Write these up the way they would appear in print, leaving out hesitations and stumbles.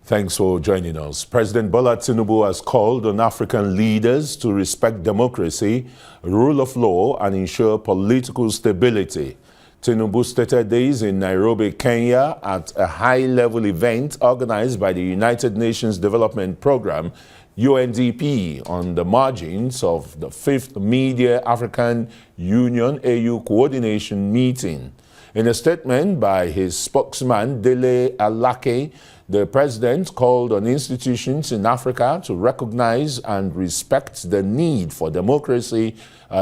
Thanks for joining us. President Bola Tinubu has called on African leaders to respect democracy, rule of law, and ensure political stability. Tinubu stated this in Nairobi, Kenya, at a high-level event organized by the United Nations Development Programme, UNDP, on the margins of the 5th Media African Union AU Coordination Meeting. In a statement by his spokesman, Dele Alake, the president called on institutions in Africa to recognize and respect the need for democracy,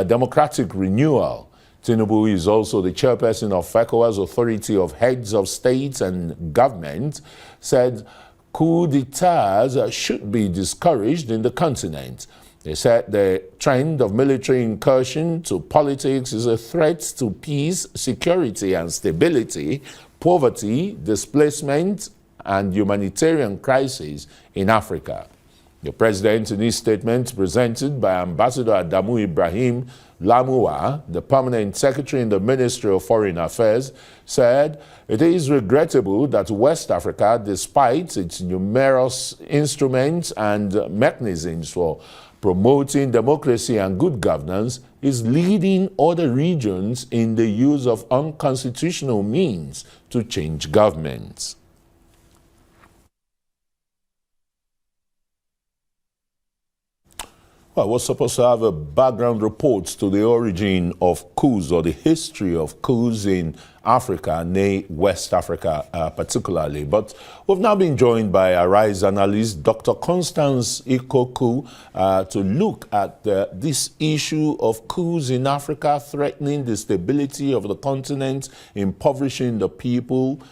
democratic renewal. Tinubu is also the chairperson of ECOWAS Authority of Heads of States and Government, said coup d'etats should be discouraged in the continent. They said the trend of military incursion to politics is a threat to peace, security, and stability, poverty, displacement, and humanitarian crisis in Africa. The president, in his statement presented by Ambassador Adamu Ibrahim Lamua, the permanent secretary in the Ministry of Foreign Affairs, said it is regrettable that West Africa, despite its numerous instruments and mechanisms for promoting democracy and good governance, is leading other regions in the use of unconstitutional means to change governments. Well, we're supposed to have a background report to the origin of coups or the history of coups in Africa, nay, West Africa particularly. But we've now been joined by Arise analyst Dr. Constance Ikokwu to look at this issue of coups in Africa threatening the stability of the continent, impoverishing the people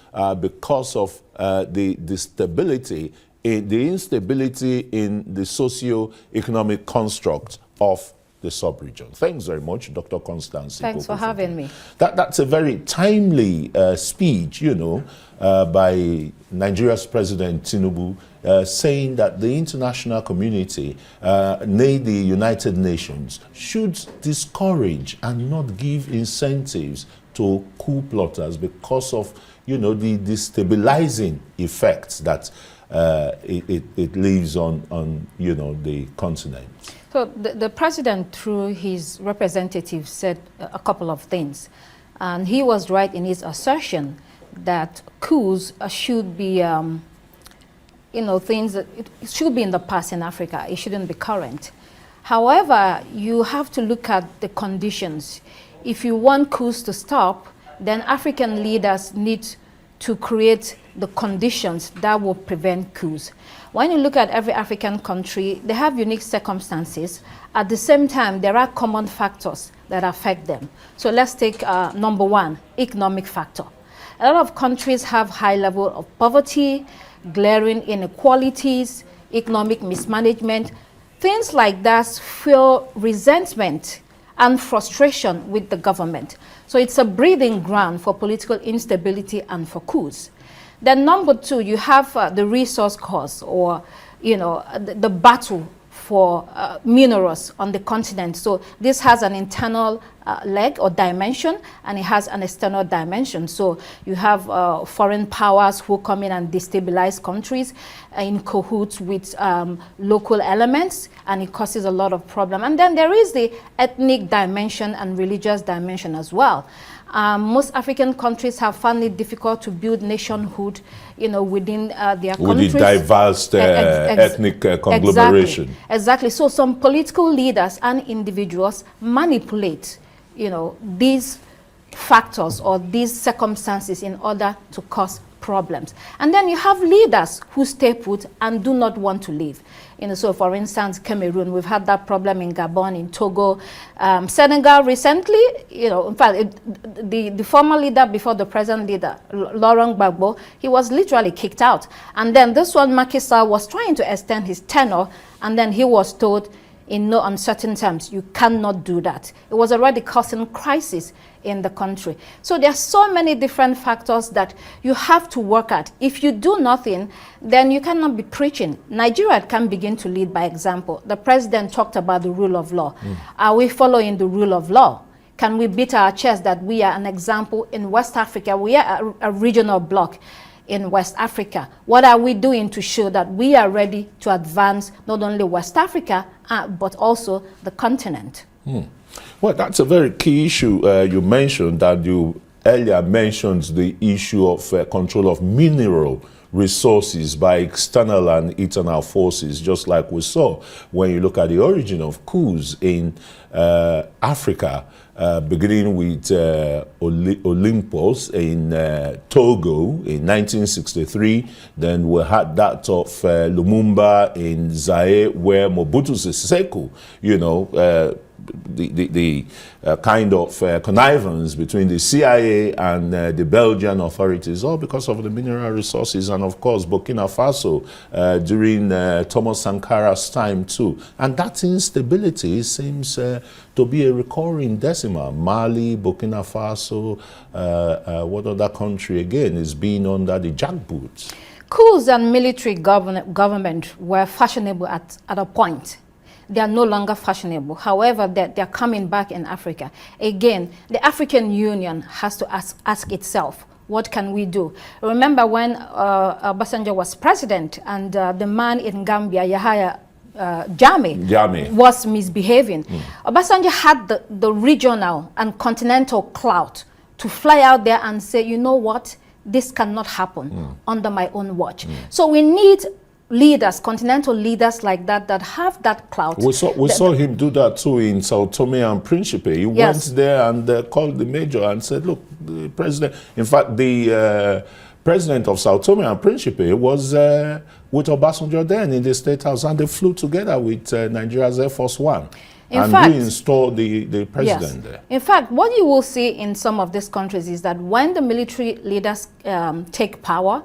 because of the stability, the instability in the socio-economic construct of the sub-region. Thanks very much, Dr. Constance. Thanks for having me. That's a very timely speech, by Nigeria's President Tinubu, saying that the international community, nay, the United Nations, should discourage and not give incentives to coup plotters because of, the destabilizing effects that it leaves on the continent. So the president, through his representative, said a couple of things. And he was right in his assertion that coups should be, things that it should be in the past in Africa. It shouldn't be current. However, you have to look at the conditions. If you want coups to stop, then African leaders need to create the conditions that will prevent coups. When you look at every African country, they have unique circumstances. At the same time, there are common factors that affect them. So let's take number one, economic factor. A lot of countries have high level of poverty, glaring inequalities, economic mismanagement. Things like that fuel resentment and frustration with the government. So it's a breeding ground for political instability and for coups. Then number two, you have the resource cost, or the battle for minerals on the continent. So this has an internal leg or dimension, and it has an external dimension. So you have foreign powers who come in and destabilize countries in cahoots with local elements, and it causes a lot of problem. And then there is the ethnic dimension and religious dimension as well. Most African countries have found it difficult to build nationhood, within their countries. With the diverse ethnic conglomeration. Exactly. So some political leaders and individuals manipulate, these factors or these circumstances in order to cause problems. And then you have leaders who stay put and do not want to leave. So for instance, Cameroon, we've had that problem in Gabon, in Togo, Senegal recently, in fact, the former leader before the present leader, Laurent Gbagbo, he was literally kicked out. And then this one, Macky Sall, was trying to extend his tenure, and then he was told in no uncertain terms, you cannot do that. It was already causing crisis in the country. So there are so many different factors that you have to work at. If you do nothing, then you cannot be preaching. Nigeria can begin to lead by example. The president talked about the rule of law. Are we following the rule of law? Can we beat our chest that we are an example in West Africa? We are a regional bloc. in West Africa? What are we doing to show that we are ready to advance not only West Africa, but also the continent? Well, that's a very key issue you mentioned, that you earlier mentioned the issue of control of mineral resources by external and internal forces, just like we saw when you look at the origin of coups in Africa, beginning with Olympus in Togo in 1963. Then we had that of Lumumba in Zaire, where Mobutu Sese Seko, you know, the kind of connivance between the CIA and the Belgian authorities, all because of the mineral resources, and of course Burkina Faso during Thomas Sankara's time too. And that instability seems to be a recurring decimal. Mali, Burkina Faso, what other country again is being under the jackboots? Coups and military government were fashionable at a point. They are no longer fashionable. However, they're coming back in Africa. Again, the African Union has to ask itself, what can we do? Remember when Obasanjo was president and the man in Gambia, Yahya Jammeh, was misbehaving. Obasanjo had the regional and continental clout to fly out there and say, you know what, this cannot happen under my own watch. So we need leaders, continental leaders like that, that have that clout. We saw him do that too in Sao Tome and Principe. He went there and called the major and said, look, the president, in fact, the president of Sao Tome and Principe was with Obasanjo then in the State House, and they flew together with Nigeria's Air Force One. And reinstalled the president there. In fact, what you will see in some of these countries is that when the military leaders take power,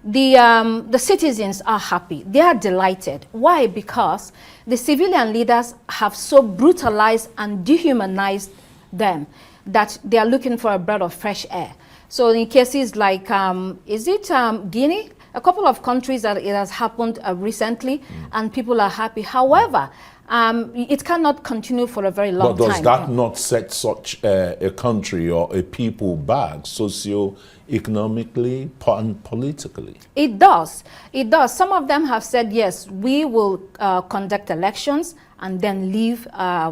the citizens are happy. They are delighted. Why? Because the civilian leaders have so brutalized and dehumanized them that they are looking for a breath of fresh air. So in cases like, is it Guinea? A couple of countries that it has happened recently, and people are happy. However, it cannot continue for a very long time. But does that not set such a country or a people back socio-economically and politically? It does. It does. Some of them have said, yes, we will conduct elections and then leave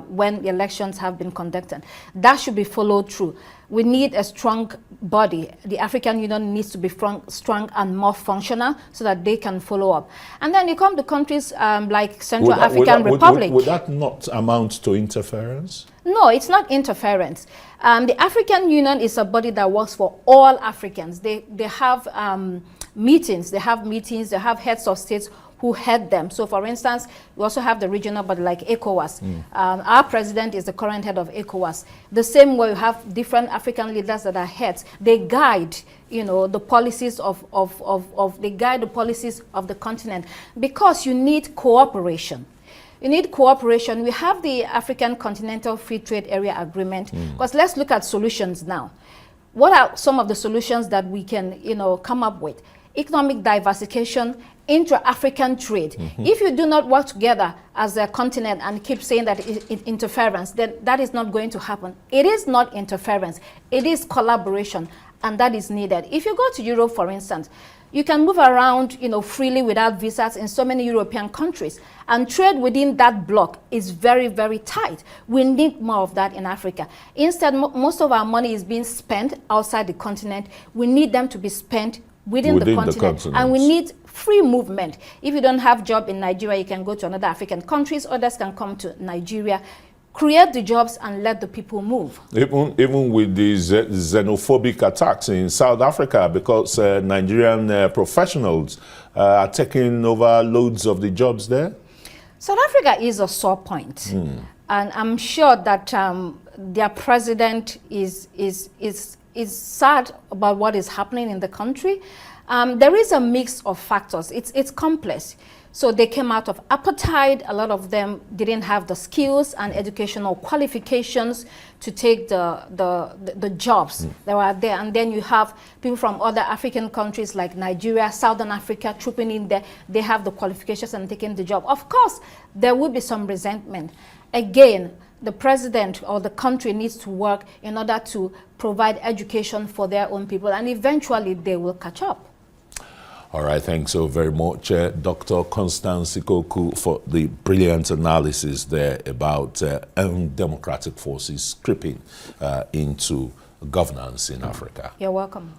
when the elections have been conducted. That should be followed through. We need a strong body. The African Union needs to be strong and more functional so that they can follow up. And then you come to countries like Central African Republic. Would that not amount to interference? No, it's not interference. The African Union is a body that works for all Africans. They have meetings, they have heads of states who head them. So for instance, we also have the regional body like ECOWAS. Our president is the current head of ECOWAS. The same way we have different African leaders that are heads. They guide, you know, the policies they guide the policies of the continent, because you need cooperation. You need cooperation. We have the African Continental Free Trade Area Agreement, because let's look at solutions now. What are some of the solutions that we can, you know, come up with? Economic diversification, intra-African trade. If you do not work together as a continent and keep saying that it's interference, then that is not going to happen. It is not interference. It is collaboration, and that is needed. If you go to Europe, for instance, you can move around, you know, freely without visas in so many European countries, and trade within that bloc is very, very tight. We need more of that in Africa. Instead, most of our money is being spent outside the continent. We need them to be spent within the continent, and we need free movement. If you don't have a job in Nigeria, you can go to another African countries. Others can come to Nigeria. Create the jobs and let the people move. Even with these xenophobic attacks in South Africa, because Nigerian professionals are taking over loads of the jobs there? South Africa is a sore point. And I'm sure that their president is sad about what is happening in the country. There is a mix of factors. It's complex. So they came out of apartheid. A lot of them didn't have the skills and educational qualifications to take the jobs that were there. And then you have people from other African countries like Nigeria, Southern Africa trooping in there. They have the qualifications and taking the job. Of course, there will be some resentment. Again, the president or the country needs to work in order to provide education for their own people, and eventually they will catch up. All right, thanks so very much, Dr. Constance Ikokwu, for the brilliant analysis there about undemocratic forces creeping into governance in Africa. You're welcome.